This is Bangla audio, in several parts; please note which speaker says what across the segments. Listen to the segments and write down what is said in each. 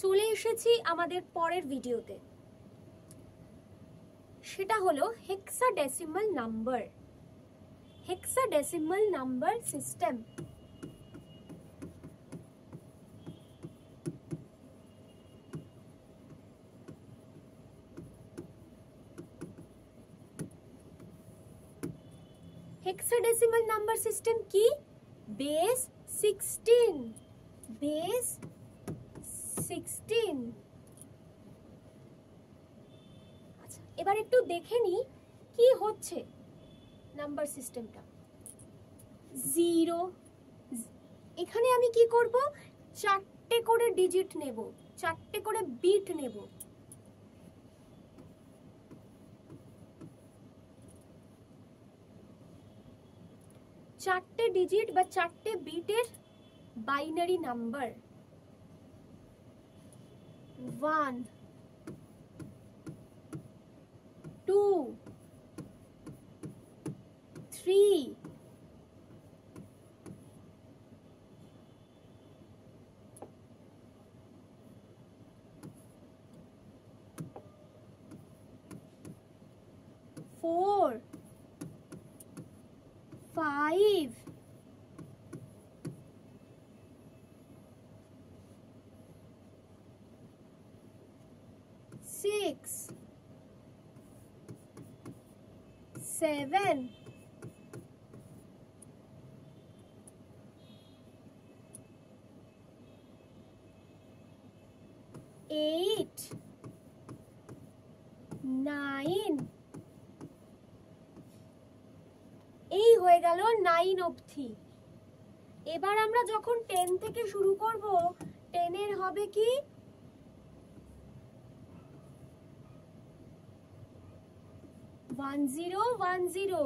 Speaker 1: চলে এসেছি আমাদের পরের ভিডিওতে, সেটা হলো hexadecimal number, hexadecimal number system. Hexadecimal number system কি? Base 16, base 16। আচ্ছা, এবার একটু দেখে নি কি হচ্ছে নাম্বার সিস্টেমটা। 0, এখানে আমি কি করব? 4টে করে ডিজিট নেব, 4টে করে বিট নেব। চারটে ডিজিট বা 4টে বিটের বাইনারি নাম্বার 1, 2, 3, 4, 5, 6, 7, 8, 9, এই হয়ে গেল 9 অবধি। এবার আমরা যখন 10 থেকে শুরু করব, 10 এর হবে কি? 1 0 1 0,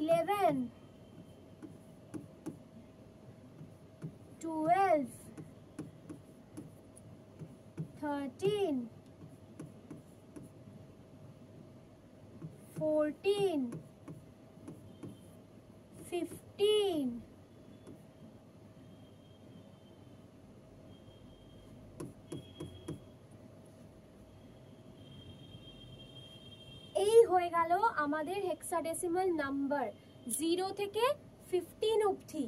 Speaker 1: 11, 12, 13, 14, 15, এই হয়ে গেল আমাদের হেক্সাডেসিমাল নাম্বার 0 থেকে 15 অবধি।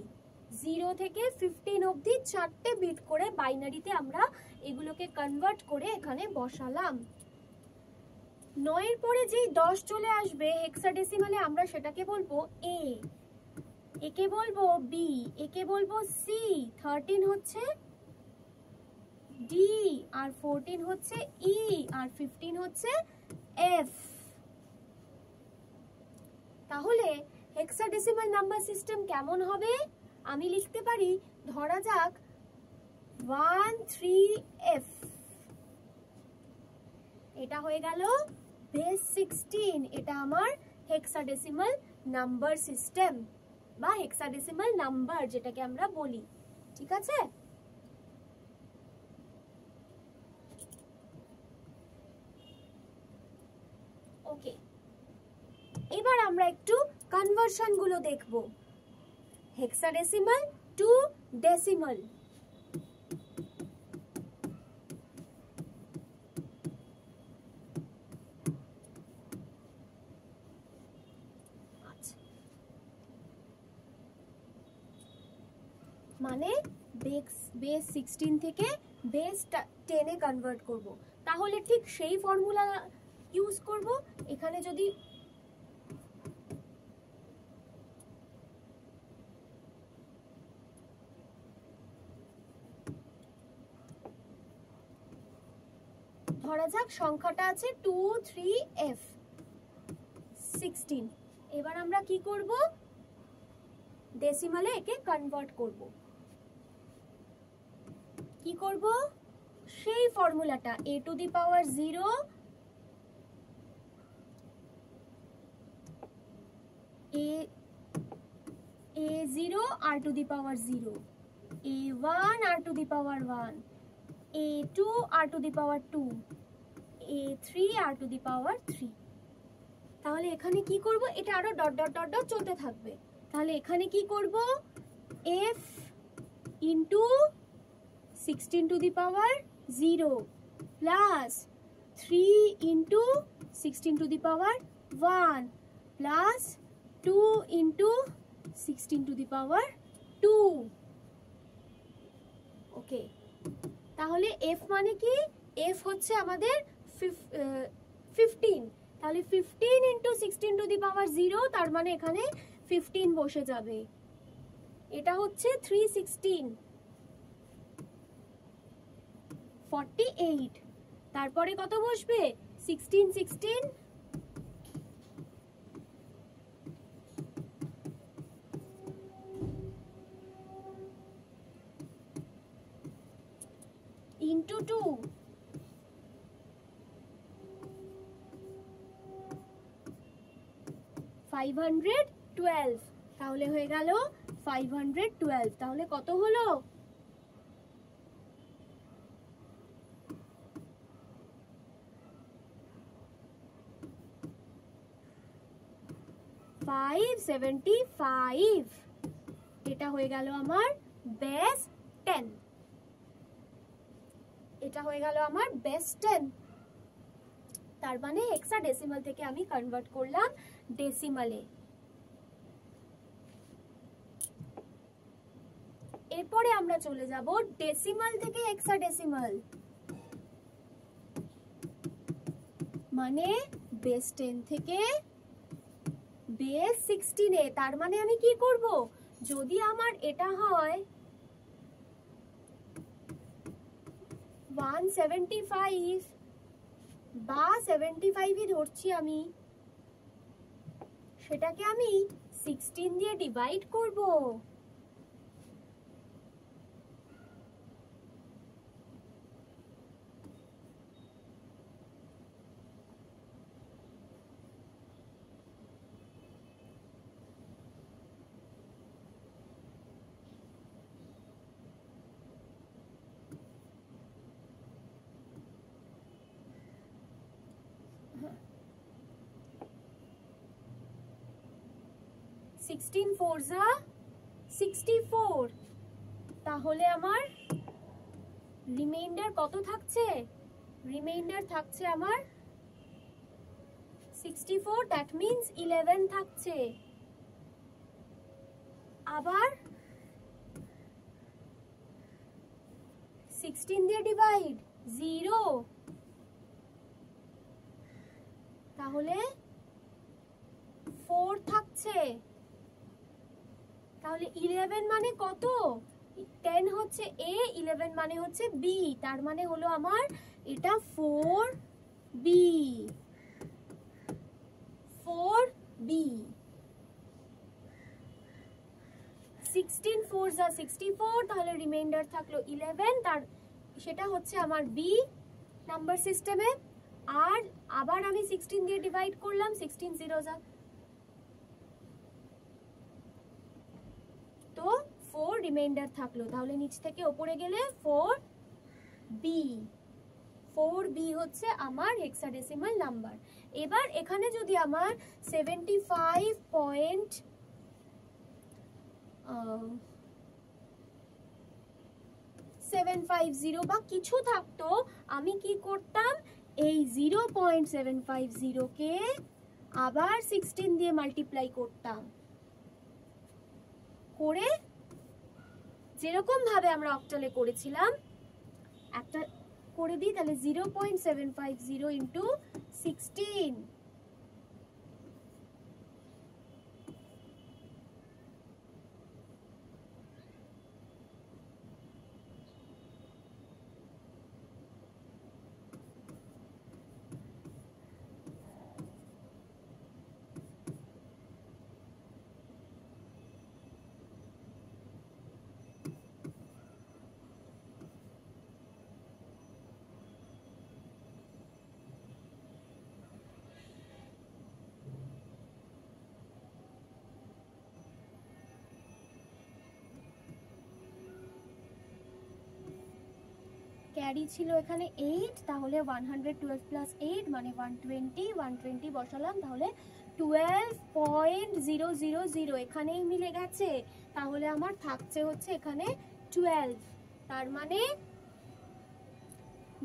Speaker 1: 0 থেকে 15 অবধি 4টে বিট করে বাইনারিতে আমরা এগুলোকে কনভার্ট করে এখানে বসালাম। 9 এর পরে যেই 10 চলে আসবে হেক্সাডেসিমালে, আমরা সেটাকে বলবো এ, একে বলবো বি, একে বলবো সি, 13 হচ্ছে ডি, আর 14 হচ্ছে ই, আর 15 হচ্ছে এফ। তাহলে হেক্সাডেসিমাল নাম্বার সিস্টেম কেমন হবে? আমি লিখতে পারি, ধরা যাক 13F, এটা হয়ে গেল বেস 16। এটা আমার হেক্সাডেসিমাল নাম্বার সিস্টেম বা হেক্সাডেসিমাল নাম্বার যেটাকে আমরা বলি। ঠিক আছে? ওকে, এবার আমরা একটু কনভার্সন গুলো দেখব। Hexadecimal two decimal. মানে বেস 16 থেকে বেস 10 এ কনভার্ট করব। তাহলে ঠিক সেই ফর্মুলা ইউজ করব। এখানে যদি ধরা যাক সংখ্যাটা আছে 23F 16, এবার আমরা কি করব? ডেসিমালে একে কনভার্ট করব। কি করব? সেই ফর্মুলাটা a to the power 0, a0 r to the power 0, a1 r to the power 1, a2 r to the power 2, a3 r to the power 3। তাহলে এখানে কি করব? এটা আরো ডট ডট ডট ডট চলতে থাকবে। তাহলে এখানে কি করব? f into 16 to the power 0 plus 3 into 16 to the power 1 plus 2 into 16 to the power 2। Okay, তাহলে f মানে কি? f হচ্ছে আমাদের 15, তাহলে 15 ইন্টু 16 টু দি পাওয়ার 0, তার মানে এখানে 15 বসে যাবে। এটা হচ্ছে 316, 48, তারপরে কত বসবে? 16 16 ইন্টু 2, 512, তাহলে হয়ে গেল 512। তাহলে কত হলো? 575। এটা হয়ে গেল আমার বেস 10, এটা হয়ে গেল আমার বেস 10। তার মানে হেক্সাডেসিমাল থেকে আমি কনভার্ট করলাম ডেসিমালে। এরপরে আমরা চলে যাব ডেসিমাল থেকে হেক্সাডেসিমাল, মানে বেস 10 থেকে বেস 16 এ। তার মানে আমি কি করব? যদি আমার এটা হয় 175 বা 75ই ধরছি আমি, সেটাকে আমি 16 দিয়ে ডিভাইড করব। সিক্সটিন 4 যা 64, তাহলে আমার রিমাইন্ডার কত থাকছে? রিমাইন্ডার থাকছে আমার 64, দ্যাট মিন্স 11 থাকছে। আবার 16 দিয়ে ডিভাইড 0, তাহলে 4 থাকছে। তাহলে 11 মানে কত? 10 হচ্ছে a, 11 মানে হচ্ছে b, তার মানে হলো আমার এটা 4b, 4b। 16 4 যা 64, তাহলে রিমাইন্ডার থাকলো 11, তার সেটা হচ্ছে আমার b নাম্বার সিস্টেমে। আর আবার আমি 16 দিয়ে ডিভাইড করলাম, 16 0 যা, তো 4 রিমাইন্ডার থাকলো। তাহলে নিচ থেকে উপরে গেলে 4b, 4b হচ্ছে আমার হেক্সাডেসিমাল নাম্বার। এবার এখানে যদি আমার 75.750 বা কিছু থাকতো, আমি কি করতাম? এই 0.750 কে আবার 16 দিয়ে মাল্টিপ্লাই করতাম, করে যেরকম ভাবে আমরা অক্টালে করেছিলাম একটা করে দিই, তাহলে 0.750 ইন্টু 16, ক্যারি ছিল এখানে 8, তাহলে 112 প্লাস 8 মানে 120, 120 বসালাম, তাহলে 12.000 এখানেই মিলে গেছে। তাহলে আমার থাকছে হচ্ছে এখানে 12, তার মানে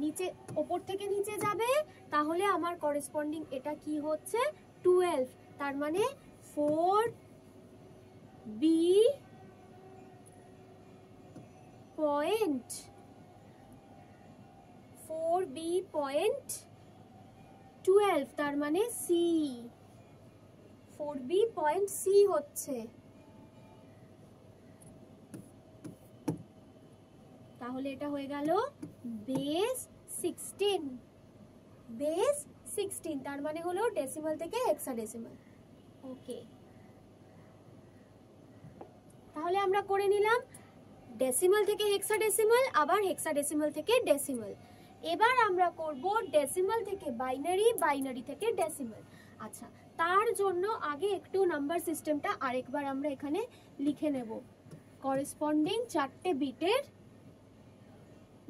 Speaker 1: নিচে ওপর থেকে নিচে যাবে, তাহলে আমার করেসপন্ডিং এটা কি হচ্ছে 12, তার মানে 4B পয়েন্ট 12, তার মানে C, 4B পয়েন্ট C হচ্ছে। তাহলে এটা হয়ে গেল বেস 16, তার মানে হলো ডেসিমাল থেকে হেক্সাডেসিমাল। ওকে, তাহলে আমরা করে নিলাম ডেসিমাল থেকে হেক্সাডেসিমাল, আবার হেক্সাডেসিমাল থেকে ডেসিমাল। এবার আমরা করব ডেসিমাল থেকে বাইনারি, বাইনারি থেকে ডেসিমাল। আচ্ছা, তার জন্য আগে একটু নাম্বার সিস্টেমটা আরেকবার আমরা এখানে লিখে নেব। করেসপন্ডিং 4টে বিটের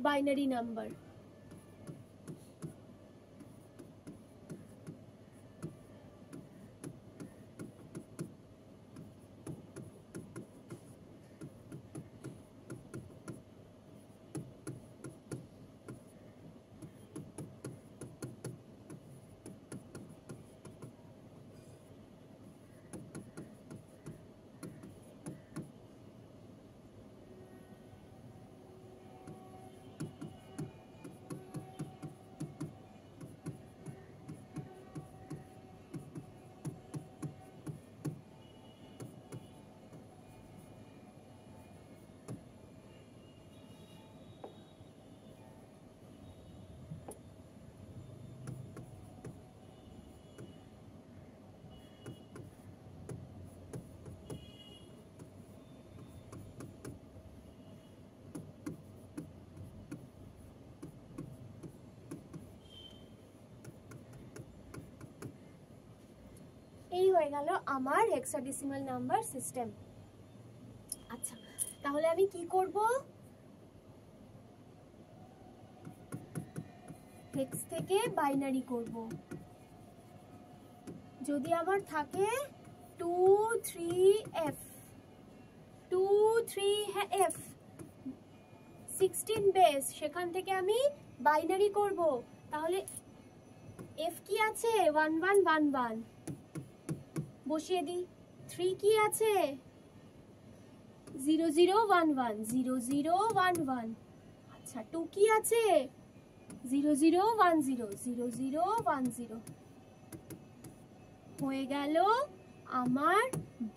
Speaker 1: বাইনারি নাম্বার। এই হয়ে গেল আমার হেক্সাডেসিমাল নাম্বার সিস্টেম। আচ্ছা, তাহলে আমি কি করব? হেক্স থেকে বাইনারি করব। যদি আমার থাকে 23F 16 বেস, সেখান থেকে আমি বাইনারি করব। তাহলে F কি আছে 1111 বসিয়ে দিই। 3 কি আছে 0011 0011। আচ্ছা, 2 কি আছে 0010 0010। হয়ে গেল আমার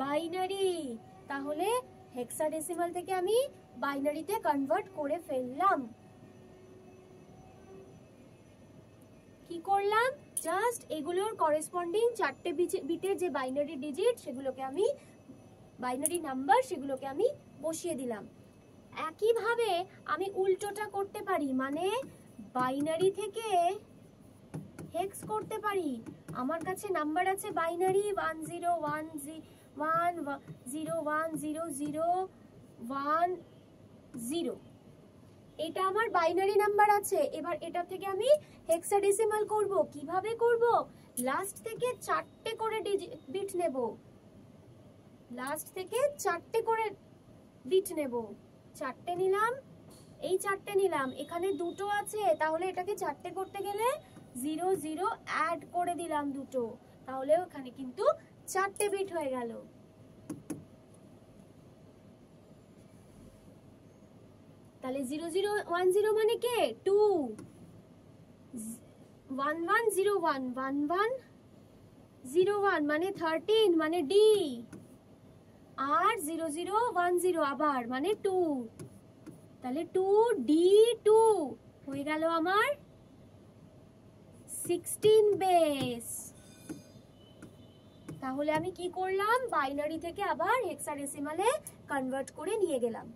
Speaker 1: বাইনারি। তাহলে হেক্সাডেসিমাল থেকে আমি বাইনারিতে কনভার্ট করে ফেললাম। কি করলাম? জাস্ট এগুলোর করেসপন্ডিং 4টে বিটের যে বাইনারি ডিজিট, সেগুলোকে আমি বাইনারি নাম্বার, সেগুলোকে আমি বসিয়ে দিলাম। একইভাবে আমি উল্টোটা করতে পারি, মানে বাইনারি থেকে হেক্স করতে পারি। আমার কাছে নাম্বার আছে বাইনারি 1010101010। এটা আমার বাইনারি নাম্বার আছে। এবার এটা থেকে আমি হেক্সাডেসিমাল করব। কিভাবে করব? লাস্ট থেকে 4টে করে বিট নেব। লাস্ট থেকে 4টে করে বিট নেব। 4টে নিলাম, এই 4টে নিলাম, এখানে দুটো আছে, তাহলে এটাকে 4টে করতে গেলে 0 0 অ্যাড করে দিলাম দুটো, তাহলে ওখানে কিন্তু 4টে বিট হয়ে গেল। তাহলে 0010 মানে কে 2, 1101 1101 মানে 13 মানে D, আর 0010 আবার মানে 2, তাহলে 2D2 হয়ে গেল আমার 16 বেস। তাহলে আমি কি করলাম? বাইনারি থেকে আবার হেক্সাডেসিমালে কনভার্ট করে নিয়ে গেলাম।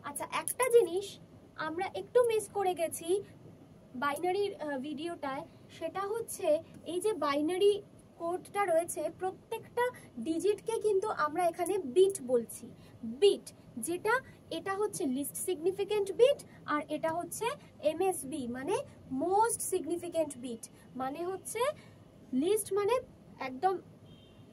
Speaker 1: আচ্ছা, একটা জিনিস আমরা একটু মিস করে গেছি বাইনারির ভিডিওটায়, সেটা হচ্ছে এই যে বাইনারি কোডটা রয়েছে, প্রত্যেকটা ডিজিটকে কিন্তু আমরা এখানে বিট বলছি। বিট যেটা, এটা হচ্ছে লিস্ট সিগনিফিকেন্ট বিট, আর এটা হচ্ছে এমএসবি মানে মোস্ট সিগনিফিকেন্ট বিট। মানে হচ্ছে লিস্ট মানে একদম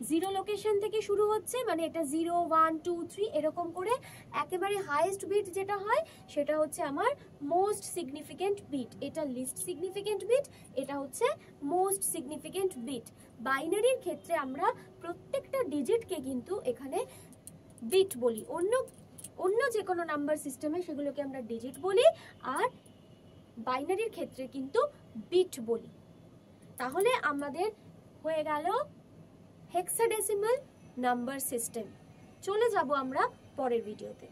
Speaker 1: জিরো লোকেশন থেকে শুরু হচ্ছে, মানে এটা 0 1 2 3 এরকম করে একেবারে হাইয়েস্ট বিট যেটা হয় সেটা হচ্ছে আমার মোস্ট সিগনিফিকেন্ট বিট। এটা লিস্ট সিগনিফিকেন্ট বিট, এটা হচ্ছে মোস্ট সিগনিফিকেন্ট বিট। বাইনারির ক্ষেত্রে আমরা প্রত্যেকটা ডিজিটকে কিন্তু এখানে বিট বলি, অন্য যে কোনো নাম্বার সিস্টেমে সেগুলোকে আমরা ডিজিট বলি, আর বাইনারির ক্ষেত্রে কিন্তু বিট বলি। তাহলে আমাদের হয়ে গেল হেক্সাডেসিমাল নাম্বার সিস্টেম। চলে যাব আমরা পরের ভিডিওতে।